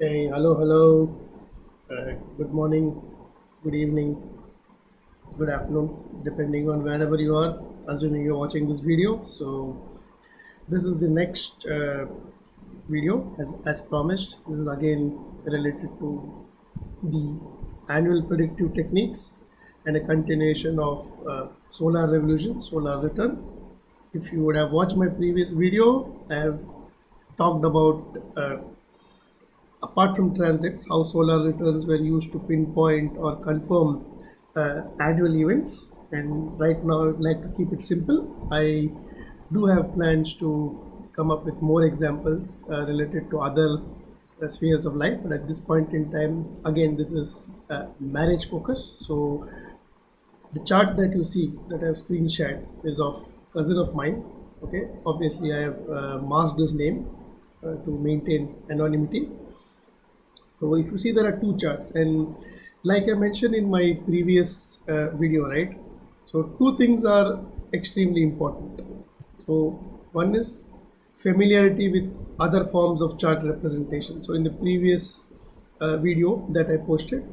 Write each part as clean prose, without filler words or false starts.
Hey, hello. Good morning, good evening, good afternoon, depending on wherever you are, assuming you're watching this video. So, this is the next video as promised. This is again related to the annual predictive techniques and a continuation of solar revolution, solar return. If you would have watched my previous video, I have talked about apart from transits, how solar returns were used to pinpoint or confirm annual events. And right now, I'd like to keep it simple. I do have plans to come up with more examples related to other spheres of life, but at this point in time, again, this is marriage focus. So the chart that you see that I have screen shared is of cousin of mine. Okay, obviously I have masked his name to maintain anonymity. So if you see, there are two charts, and like I mentioned in my previous video, right? So two things are extremely important. So one is familiarity with other forms of chart representation. So in the previous video that I posted,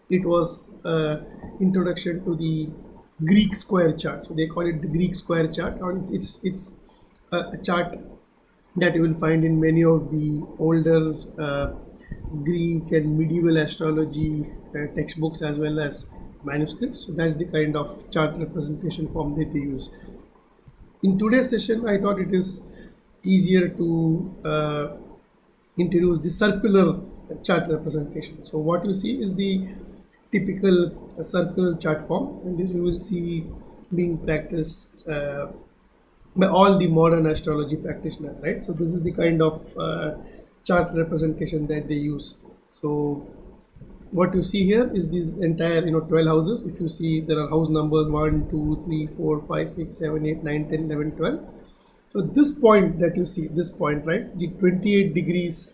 it was introduction to the Greek square chart. So they call it the Greek square chart, or it's a chart that you will find in many of the older Greek and medieval astrology textbooks as well as manuscripts. So that's the kind of chart representation form that they use. In today's session, I thought it is easier to introduce the circular chart representation. So what you see is the typical circular chart form, and this you will see being practiced by all the modern astrology practitioners, right? So this is the kind of chart representation that they use. So what you see here is these entire 12 houses. If you see, there are house numbers 1 2 3 4 5 6 7 8 9 10 11 12. So this point that you see, this point, right, the 28 degrees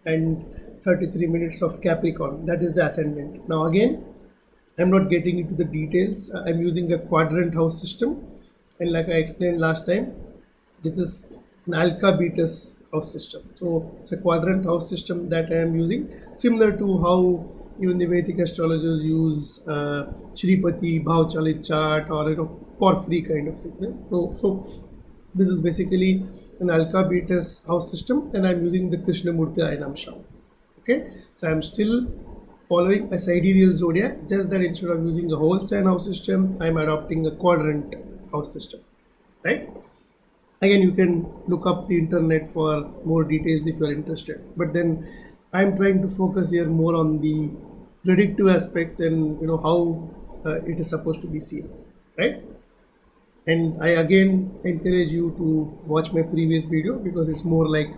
and 33 minutes of Capricorn, that is the ascendant. Now again, I'm not getting into the details. I'm using a quadrant house system, and like I explained last time, this is an Alcabitius house system. So it's a quadrant house system that I am using, similar to how even the Vedic astrologers use Shripati, Bhavchalit chart, or Porphyry kind of thing. Right? So this is basically an Alcabitius house system, and I'm using the Krishnamurthy Ayanamsha. Okay, so I'm still following a sidereal zodiac, just that instead of using a whole sign house system, I'm adopting a quadrant house system, right? Again, you can look up the internet for more details if you're interested, but then I'm trying to focus here more on the predictive aspects and how it is supposed to be seen, right? And I again encourage you to watch my previous video because it's more like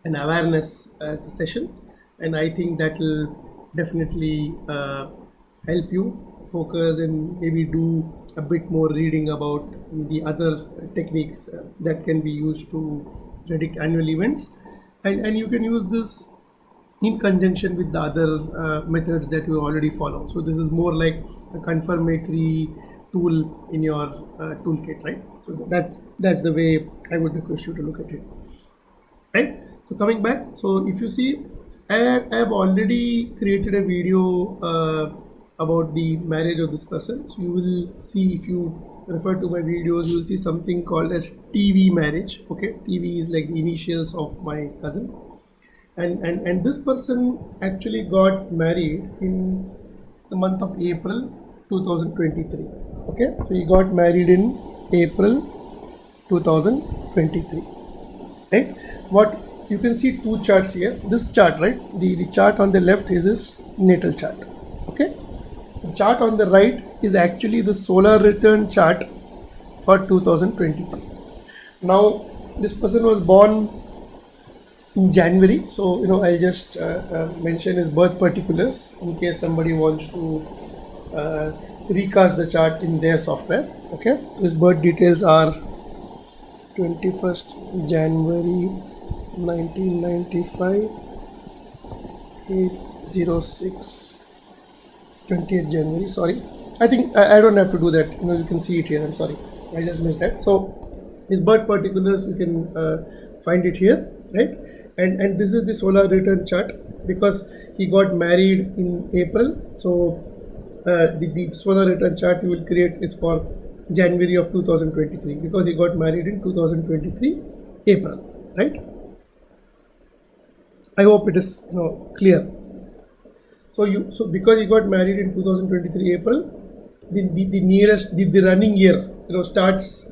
an awareness session, and I think that will definitely help you focus and maybe do a bit more reading about the other techniques that can be used to predict annual events, and you can use this in conjunction with the other methods that you already follow. So this is more like a confirmatory tool in your toolkit, right? So that's the way I would request you to look at it, right? So coming back, so if you see, I have already created a video about the marriage of this person. So you will see, if you refer to my videos, you will see something called as TV marriage. Okay, TV is like the initials of my cousin, and this person actually got married in the month of April 2023. Okay, so he got married in April 2023, right? What you can see, two charts here. This chart, right, the chart on the left is his natal chart. Okay, the chart on the right is actually the solar return chart for 2023. Now this person was born in January, so I'll just mention his birth particulars in case somebody wants to recast the chart in their software. Okay, his birth details are 21st January 1995, 806, 20th January. Sorry, I think I don't have to do that. You can see it here. I'm sorry, I just missed that. So his birth particulars, you can find it here, right? and this is the solar return chart because he got married in April. So the solar return chart you will create is for January of 2023 because he got married in 2023 April, right? I hope it is clear. So because he got married in 2023 April, the nearest the running year starts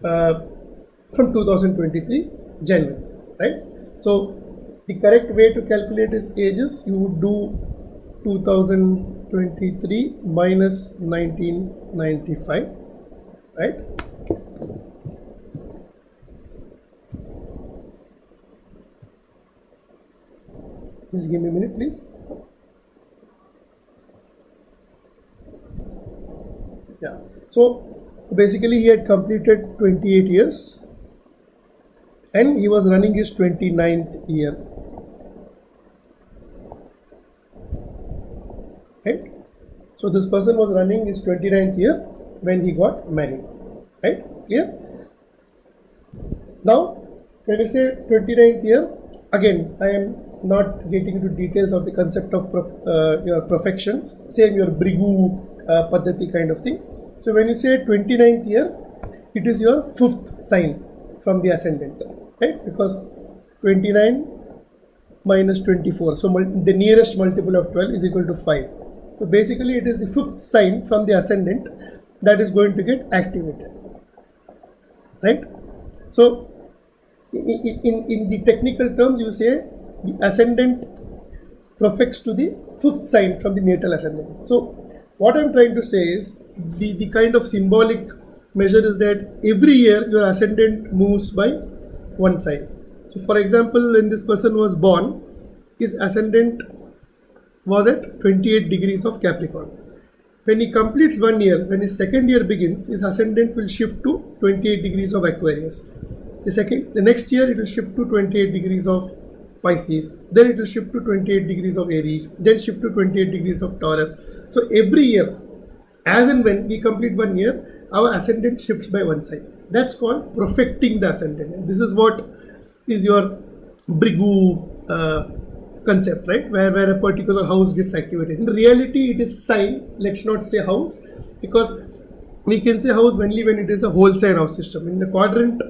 from 2023 January, right? So the correct way to calculate his ages, you would do 2023 minus 1995, right? Just give me a minute, please. Yeah. So basically, he had completed 28 years, and he was running his 29th year. Right? So this person was running his 29th year when he got married. Right? Clear? Now, when I say 29th year, again, I am not getting into details of the concept of your profections, same your Brigu Paddhati kind of thing. So when you say 29th year, it is your 5th sign from the ascendant, right? Because 29 minus 24, so the nearest multiple of 12 is equal to 5. So basically it is the 5th sign from the ascendant that is going to get activated, right? So in the technical terms, you say the ascendant profects to the 5th sign from the natal ascendant. So what I'm trying to say is the kind of symbolic measure is that every year your ascendant moves by one sign. So for example, when this person was born, his ascendant was at 28 degrees of Capricorn. When he completes 1 year, when his second year begins, his ascendant will shift to 28 degrees of Aquarius. The next year it will shift to 28 degrees of Pisces, then it will shift to 28 degrees of Aries, then shift to 28 degrees of Taurus. So every year, as and when we complete 1 year, our ascendant shifts by one side. That's called profecting the ascendant. And this is what is your Brigu concept, right? Where a particular house gets activated. In reality, it is sign. Let's not say house, because we can say house only when it is a whole sign house system. In the quadrant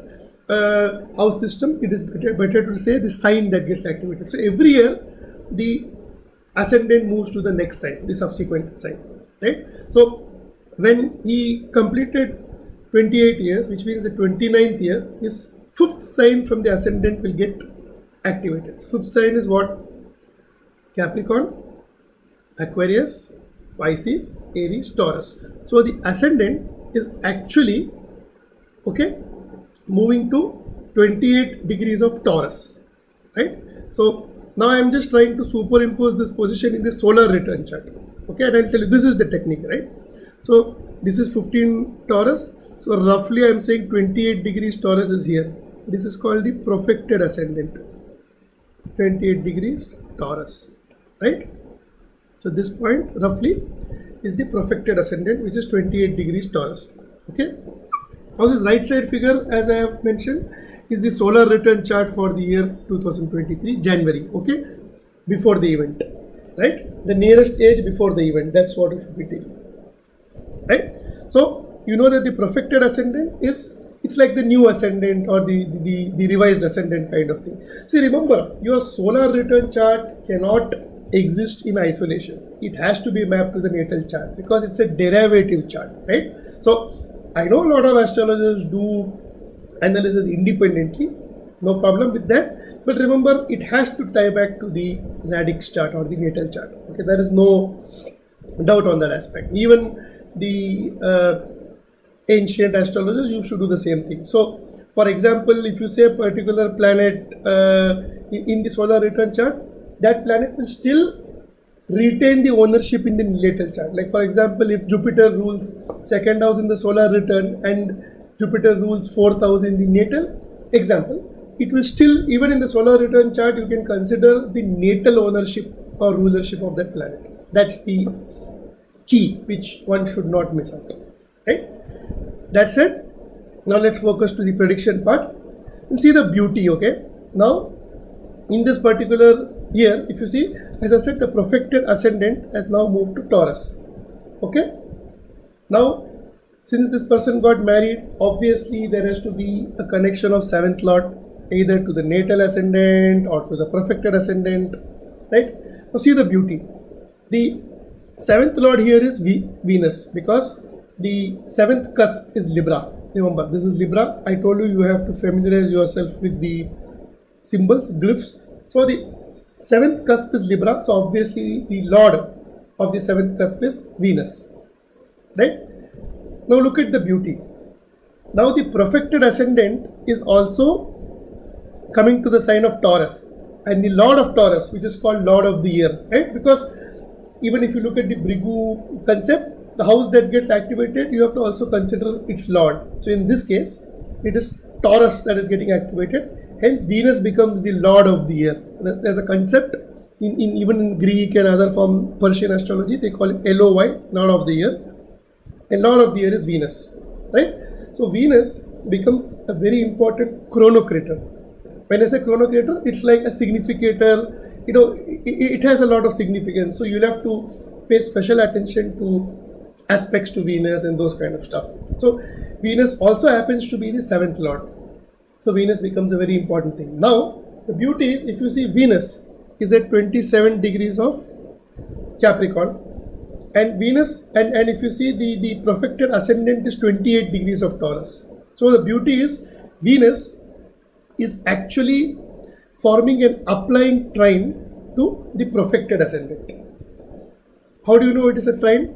house system, it is better to say the sign that gets activated. So every year, the ascendant moves to the next sign, the subsequent sign, right? So when he completed 28 years, which means the 29th year, his 5th sign from the ascendant will get activated. So 5th sign is what? Capricorn, Aquarius, Pisces, Aries, Taurus. So the ascendant is actually moving to 28 degrees of Taurus, right? So now I am just trying to superimpose this position in the solar return chart, okay? And I'll tell you, this is the technique, right? So this is 15 Taurus. So roughly I am saying 28 degrees Taurus is here. This is called the profected ascendant. 28 degrees Taurus, right? So this point roughly is the profected ascendant, which is 28 degrees Taurus, okay? Now this right side figure, as I have mentioned, is the solar return chart for the year 2023 January, okay? Before the event, right? The nearest age before the event, that's what you should be taking, right? So you know that the profected ascendant is, it's like the new ascendant or the revised ascendant kind of thing. See, remember, your solar return chart cannot exist in isolation. It has to be mapped to the natal chart because it's a derivative chart, right? So I know a lot of astrologers do analysis independently, no problem with that. But remember, it has to tie back to the radix chart or the natal chart. Okay, there is no doubt on that aspect. Even the ancient astrologers used to do the same thing. So, for example, if you say a particular planet in the solar return chart, that planet will still retain the ownership in the natal chart. Like for example, if Jupiter rules second house in the solar return and Jupiter rules 4th house in the natal example, it will still, even in the solar return chart, you can consider the natal ownership or rulership of that planet. That's the key which one should not miss out, right? That's it. Now let's focus to the prediction part and see the beauty, okay? Now in this particular year, if you see, as I said, the profected ascendant has now moved to Taurus. Okay. Now, since this person got married, obviously there has to be a connection of seventh lord either to the natal ascendant or to the profected ascendant, right? Now see the beauty. The seventh lord here is Venus, because the seventh cusp is Libra. Remember, this is Libra. I told you, you have to familiarize yourself with the symbols, glyphs. So the seventh cusp is Libra. So obviously the lord of the seventh cusp is Venus, right? Now look at the beauty. Now the profected ascendant is also coming to the sign of Taurus, and the lord of Taurus, which is called lord of the year, right? Because even if you look at the Brigu concept, the house that gets activated, you have to also consider its lord. So in this case, it is Taurus that is getting activated. Hence, Venus becomes the lord of the year. There's a concept in even in Greek and other form Persian astrology, they call it LOY, lord of the year. And lord of the year is Venus, right? So Venus becomes a very important chronocrator. When I say chronocrator, it's like a significator. You know, it has a lot of significance. So you'll have to pay special attention to aspects to Venus and those kind of stuff. So Venus also happens to be the seventh lord. So Venus becomes a very important thing. Now, the beauty is, if you see, Venus is at 27 degrees of Capricorn, and Venus, and if you see, the profected ascendant is 28 degrees of Taurus. So the beauty is, Venus is actually forming an applying trine to the profected ascendant. How do you know it is a trine?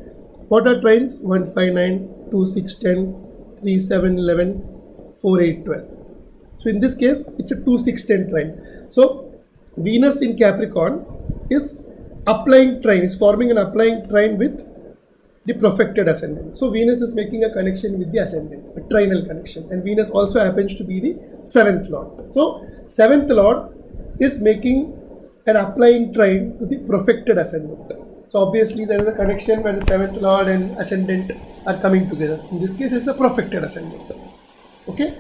What are trines? 1, 5, 9, 2, 6, 10, 3, 7, 11, 4, 8, 12. So in this case, it's a 2, 6, 10 trine. So Venus in Capricorn is applying trine, is forming an applying trine with the profected ascendant. So Venus is making a connection with the ascendant, a trinal connection, and Venus also happens to be the seventh lord. So seventh lord is making an applying trine to the profected ascendant. So obviously there is a connection where the seventh lord and ascendant are coming together. In this case, it's a profected ascendant. Okay,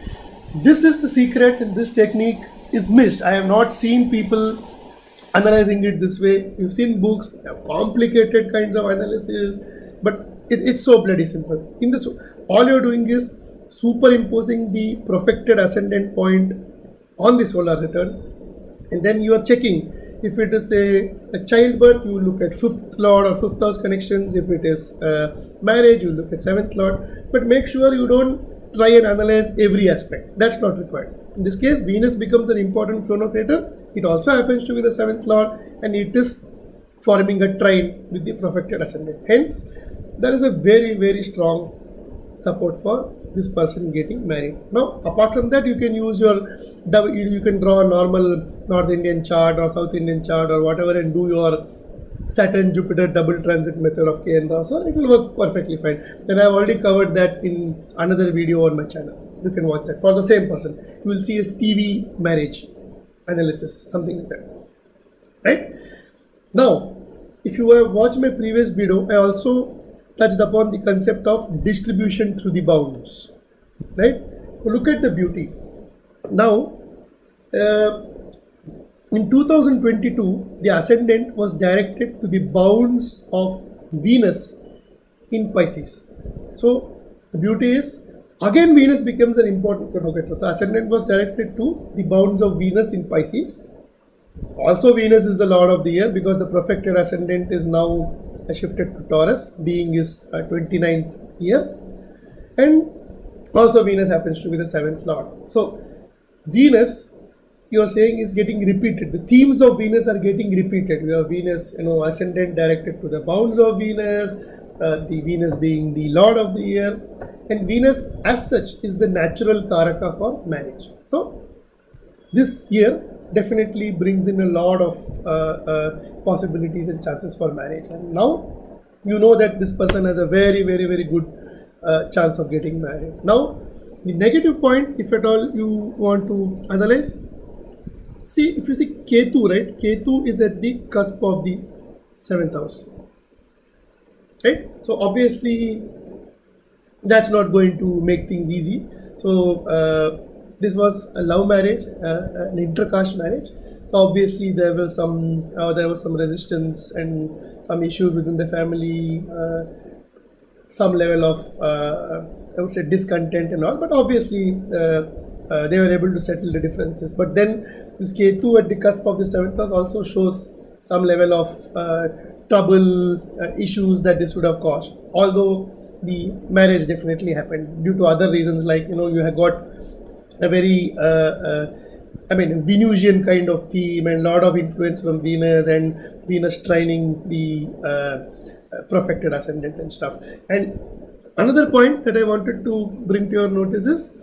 this is the secret, and this technique is missed. I have not seen people analyzing it this way. You've seen books, they have complicated kinds of analysis, but it's so bloody simple. In this, all you're doing is superimposing the profected ascendant point on the solar return, and then you are checking. If it is a childbirth, you look at fifth lord or fifth house connections. If it is marriage, you look at seventh lord. But make sure you don't try and analyze every aspect. That's not required. In this case, Venus becomes an important chronocrator. It also happens to be the seventh lord, and it is forming a trine with the profected ascendant. Hence, there is a very, very strong support for this person getting married. Now, apart from that, you can use you can draw a normal North Indian chart or South Indian chart or whatever, and do your Saturn Jupiter double transit method of K and Rao. So it will work perfectly fine. Then I have already covered that in another video on my channel. You can watch that. For the same person, you will see a TV marriage analysis, something like that. Right? Now, if you have watched my previous video, I also touched upon the concept of distribution through the bounds. Right? So look at the beauty. Now, in 2022, the ascendant was directed to the bounds of Venus in Pisces. So the beauty is, again Venus becomes an important chronocrator. The ascendant was directed to the bounds of Venus in Pisces. Also Venus is the lord of the year, because the profected ascendant is now shifted to Taurus, being his 29th year. And also Venus happens to be the seventh lord. So Venus, you are saying, is getting repeated. The themes of Venus are getting repeated. We have Venus, ascendant directed to the bounds of Venus, the Venus being the lord of the year, and Venus as such is the natural karaka for marriage. So this year definitely brings in a lot of possibilities and chances for marriage. And now you know that this person has a very, very, very good chance of getting married. Now the negative point, if at all you want to analyze, see, if you see Ketu, right? Ketu is at the cusp of the 7th house, right? So obviously that's not going to make things easy. So this was a love marriage, an intercaste marriage. So obviously there was some resistance and some issues within the family, some level of I would say discontent and all. But obviously they were able to settle the differences. But then this Ketu at the cusp of the seventh house also shows some level of trouble, issues that this would have caused. Although the marriage definitely happened due to other reasons, like you have got a very Venusian kind of theme and a lot of influence from Venus and Venus trining the perfected ascendant and stuff. And another point that I wanted to bring to your notice is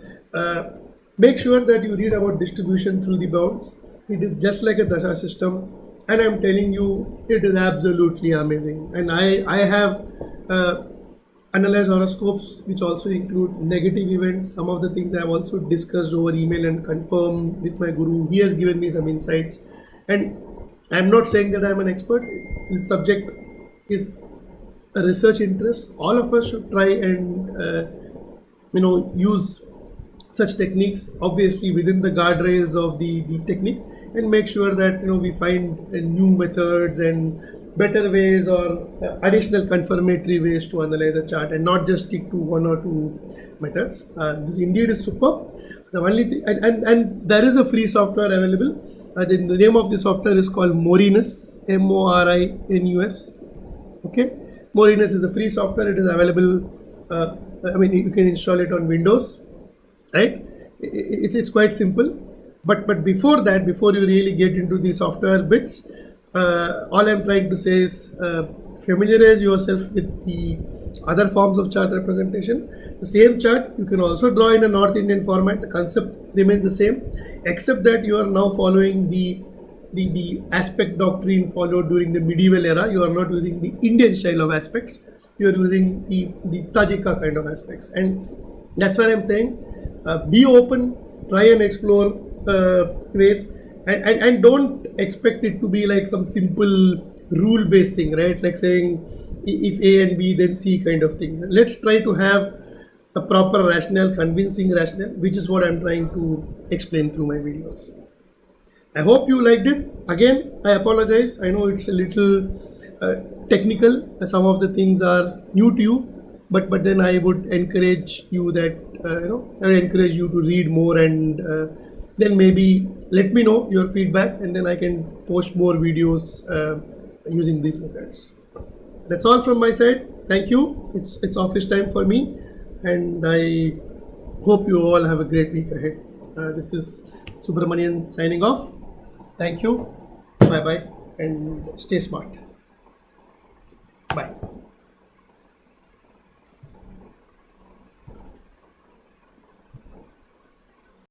make sure that you read about distribution through the bounds. It is just like a dasha system, and I'm telling you, it is absolutely amazing. And I have analyze horoscopes which also include negative events. Some of the things I have also discussed over email and confirmed with my guru. He has given me some insights, and I'm not saying that I'm an expert. This subject is a research interest. All of us should try and use such techniques, obviously within the guardrails of the technique, and make sure that we find new methods and better ways or additional confirmatory ways to analyze a chart, and not just stick to one or two methods. This indeed is superb. The only thing, and there is a free software available. The name of the software is called Morinus, Morinus. Okay, Morinus is a free software. It is available. You can install it on Windows, right? It's quite simple. But before that, before you really get into the software bits, all I'm trying to say is familiarize yourself with the other forms of chart representation. The same chart you can also draw in a North Indian format. The concept remains the same, except that you are now following the aspect doctrine followed during the medieval era. You are not using the Indian style of aspects. You are using the Tajika kind of aspects, and that's why I'm saying be open, try and explore ways. And don't expect it to be like some simple rule-based thing, right? Like saying if A and B then C kind of thing. Let's try to have a proper rationale, convincing rationale, which is what I'm trying to explain through my videos. I hope you liked it. Again, I apologize. I know it's a little technical. Some of the things are new to you, but then I would encourage you that I would encourage you to read more, and then maybe let me know your feedback, and then I can post more videos using these methods. That's all from my side. Thank you. It's office time for me, and I hope you all have a great week ahead. This is Subramanian signing off. Thank you. Bye bye, and stay smart. Bye.